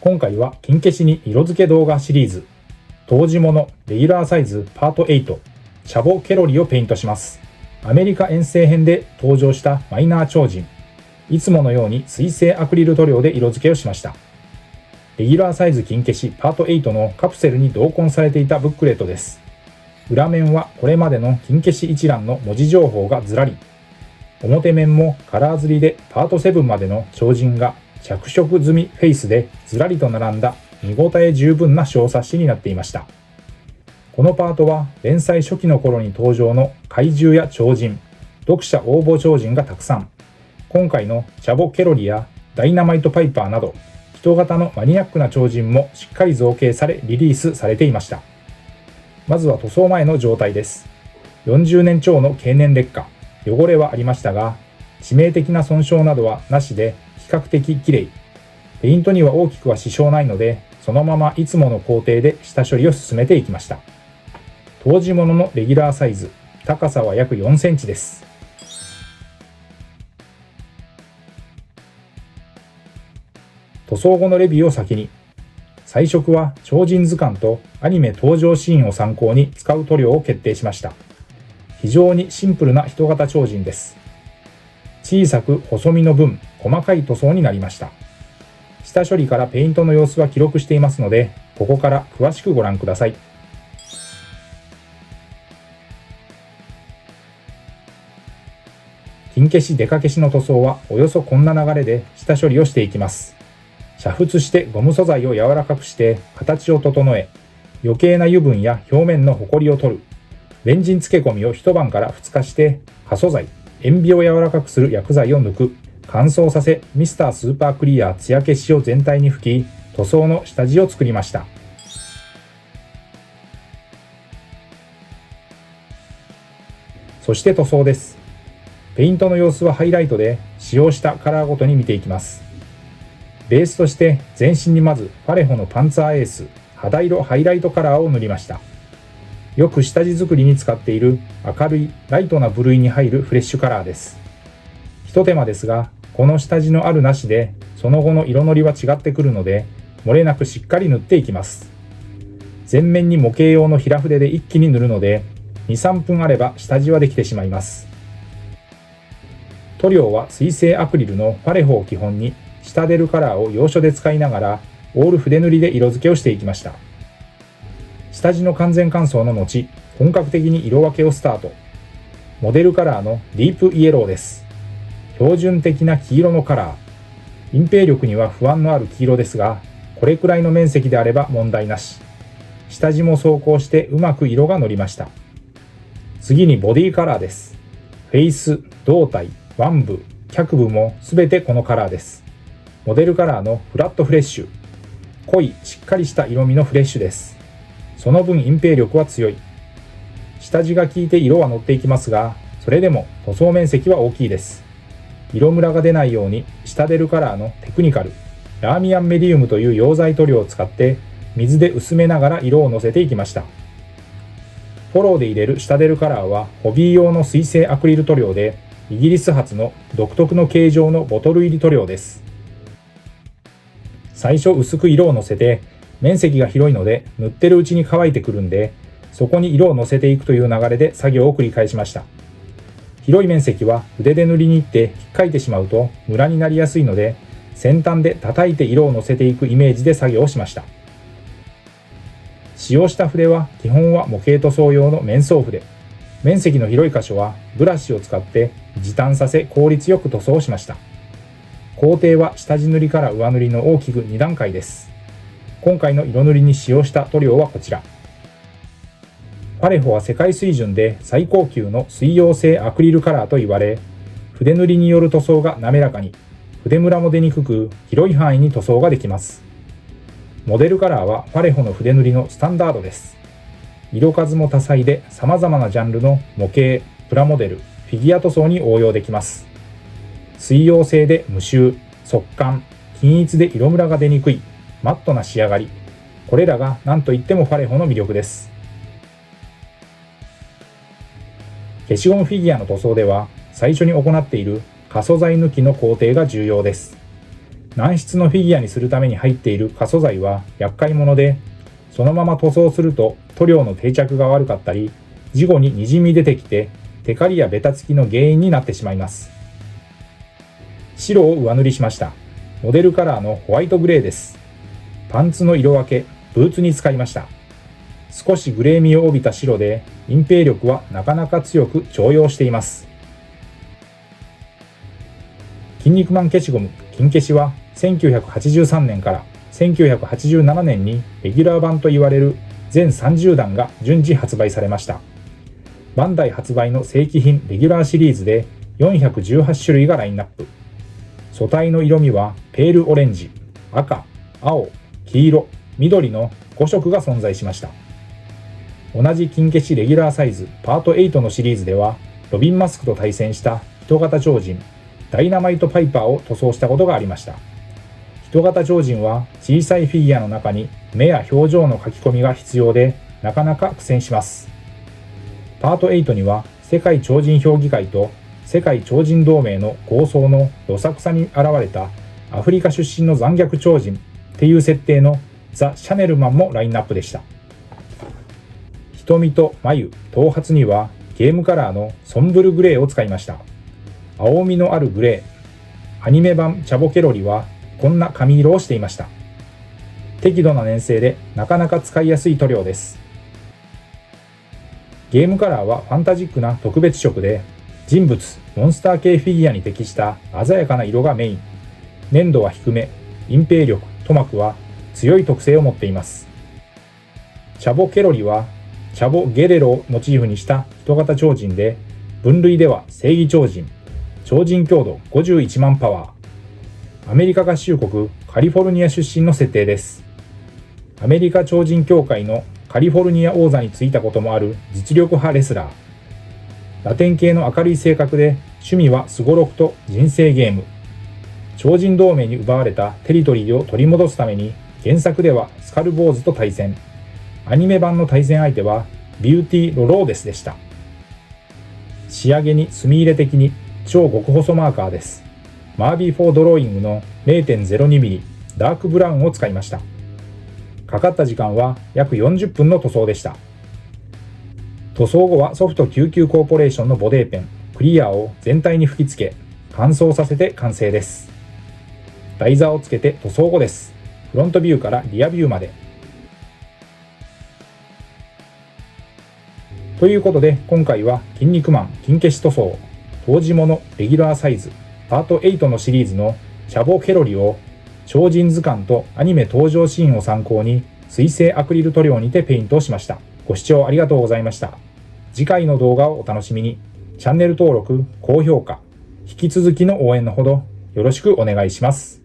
今回は金消しに色付け動画シリーズ当時物レギュラーサイズパート8チャボケロリをペイントします。アメリカ遠征編で登場したマイナー超人、いつものように水性アクリル塗料で色付けをしました。レギュラーサイズ金消しパート8のカプセルに同梱されていたブックレットです。裏面はこれまでの金消し一覧の文字情報がずらり、表面もカラー刷りでパート7までの超人が着色済みフェイスでずらりと並んだ見応え十分な小冊子になっていました。このパートは連載初期の頃に登場の怪獣や超人、読者応募超人がたくさん、今回のチャボケロリやダイナマイトパイパーなど人型のマニアックな超人もしっかり造形されリリースされていました。まずは塗装前の状態です。40年超の経年劣化、汚れはありましたが致命的な損傷などはなしで比較的綺麗。ペイントには大きくは支障ないので、そのままいつもの工程で下処理を進めていきました。当時物のレギュラーサイズ、高さは約4センチです。塗装後のレビューを先に。彩色は超人図鑑とアニメ登場シーンを参考に使う塗料を決定しました。非常にシンプルな人型超人です。小さく細身の分、細かい塗装になりました。下処理からペイントの様子は記録していますので、ここから詳しくご覧ください。金消しデカ消しの塗装はおよそこんな流れで下処理をしていきます。煮沸してゴム素材を柔らかくして形を整え、余計な油分や表面のホコリを取る。レンジン漬け込みを一晩から2日して、過素材、塩ビを柔らかくする薬剤を抜く。乾燥させ、ミスタースーパークリア艶消しを全体に吹き、塗装の下地を作りました。そして塗装です。ペイントの様子はハイライトで使用したカラーごとに見ていきます。ベースとして全身にまずパレホのパンツァーエース肌色ハイライトカラーを塗りました。よく下地作りに使っている明るいライトな部類に入るフレッシュカラーです。一手間ですが、この下地のあるなしでその後の色のりは違ってくるので、漏れなくしっかり塗っていきます。全面に模型用の平筆で一気に塗るので 2,3 分あれば下地はできてしまいます。塗料は水性アクリルのパレホを基本に下出るカラーを要所で使いながらオール筆塗りで色付けをしていきました。下地の完全乾燥の後、本格的に色分けをスタート。モデルカラーのディープイエローです。標準的な黄色のカラー。隠蔽力には不安のある黄色ですが、これくらいの面積であれば問題なし。下地も走行してうまく色が乗りました。次にボディカラーです。フェイス、胴体、腕部、脚部もすべてこのカラーです。モデルカラーのフラットフレッシュ。濃い、しっかりした色味のフレッシュです。その分隠蔽力は強い。下地が効いて色は乗っていきますが、それでも塗装面積は大きいです。色ムラが出ないように下出るカラーのテクニカル、ラーミアンメディウムという溶剤塗料を使って水で薄めながら色をのせていきました。フォローで入れる下出るカラーはホビー用の水性アクリル塗料で、イギリス発の独特の形状のボトル入り塗料です。最初薄く色をのせて、面積が広いので塗ってるうちに乾いてくるんで、そこに色をのせていくという流れで作業を繰り返しました。広い面積は筆で塗りに行って引っかいてしまうとムラになりやすいので、先端で叩いて色をのせていくイメージで作業をしました。使用した筆は基本は模型塗装用の面相筆。面積の広い箇所はブラシを使って時短させ効率よく塗装しました。工程は下地塗りから上塗りの大きく2段階です。今回の色塗りに使用した塗料はこちら。パレホは世界水準で最高級の水溶性アクリルカラーと言われ、筆塗りによる塗装が滑らかに、筆ムラも出にくく広い範囲に塗装ができます。モデルカラーはパレホの筆塗りのスタンダードです。色数も多彩で様々なジャンルの模型、プラモデル、フィギュア塗装に応用できます。水溶性で無臭、速乾、均一で色ムラが出にくい、マットな仕上がり。これらが何といってもパレホの魅力です。消しゴムフィギュアの塗装では最初に行っている過素材抜きの工程が重要です。軟質のフィギュアにするために入っている可素材は厄介者で、そのまま塗装すると塗料の定着が悪かったり、事後に滲み出てきてテカリやベタつきの原因になってしまいます。白を上塗りしました。モデルカラーのホワイトグレーです。パンツの色分け、ブーツに使いました。少しグレー味を帯びた白で、隠蔽力はなかなか強く重用しています。筋肉マン消しゴム、金消しは1983年から1987年にレギュラー版と言われる全30弾が順次発売されました。バンダイ発売の正規品レギュラーシリーズで418種類がラインナップ。素体の色味はペールオレンジ、赤、青、黄色、緑の5色が存在しました。同じ金消しレギュラーサイズパート8のシリーズでは、ロビンマスクと対戦した人型超人、ダイナマイトパイパーを塗装したことがありました。人型超人は小さいフィギュアの中に目や表情の書き込みが必要で、なかなか苦戦します。パート8には世界超人評議会と世界超人同盟の構想のどさくさに現れたアフリカ出身の残虐超人っていう設定のザ・シャネルマンもラインナップでした。瞳と眉、頭髪にはゲームカラーのソンブルグレーを使いました。青みのあるグレー。アニメ版チャボケロリはこんな髪色をしていました。適度な粘性でなかなか使いやすい塗料です。ゲームカラーはファンタジックな特別色で、人物、モンスター系フィギュアに適した鮮やかな色がメイン。粘度は低め、隠蔽力、塗膜は強い特性を持っています。チャボケロリはチャボゲレロをモチーフにした人型超人で、分類では正義超人、超人強度51万パワー。アメリカ合衆国カリフォルニア出身の設定です。アメリカ超人協会のカリフォルニア王座についたこともある実力派レスラー。ラテン系の明るい性格で、趣味はスゴロクと人生ゲーム。超人同盟に奪われたテリトリーを取り戻すために、原作ではスカルボーズと対戦。アニメ版の対戦相手はビューティー・ロローデスでした。仕上げに墨入れ的に超極細マーカーです。マービー4ドローイングの 0.02mm ダークブラウンを使いました。かかった時間は約40分の塗装でした。塗装後はソフト99コーポレーションのボデーペン、クリアを全体に吹き付け、乾燥させて完成です。台座をつけて塗装後です。フロントビューからリアビューまで。ということで、今回は筋肉マン金消し塗装当時物レギュラーサイズパート8のシリーズのチャボケロリを超人図鑑とアニメ登場シーンを参考に水性アクリル塗料にてペイントをしました。ご視聴ありがとうございました。次回の動画をお楽しみに。チャンネル登録、高評価、引き続きの応援のほどよろしくお願いします。